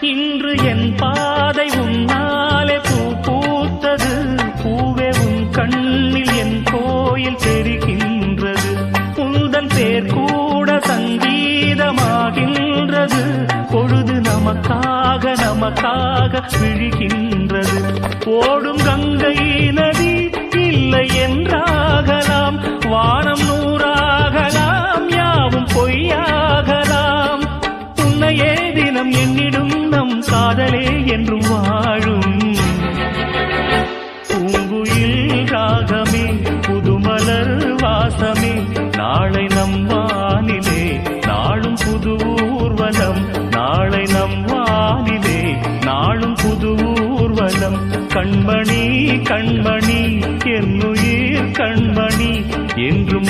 இன்று என் பாதை உன்னாலே பூ பூத்தது. பூவே உன் கண்ணில் என் கோயில் தெரிகின்றது. உந்தன் பேர் கூட சங்கீதமாகின்றது. பொழுது நமக்காக நமக்காக விழுகின்றது. ஓடும் கங்கை நதி இல்லை என்றாகலாம். வானம் நூறாகலாம், யாவும் பொய்யாகலாம். உன்னையே தினம் எண்ணிடும் நம் காதலே என்றும் வாழும். பூங்குயில் ராகமே, புதுமலர் வாசமே, நாளை நம் வானிலே நாளும் புது ஊர்வலம். நாளை நம் வானிலே நாளும் புது ஊர்வலம். கண்மணி கண்மணி என்னுயிர் கண்மணி என்றும்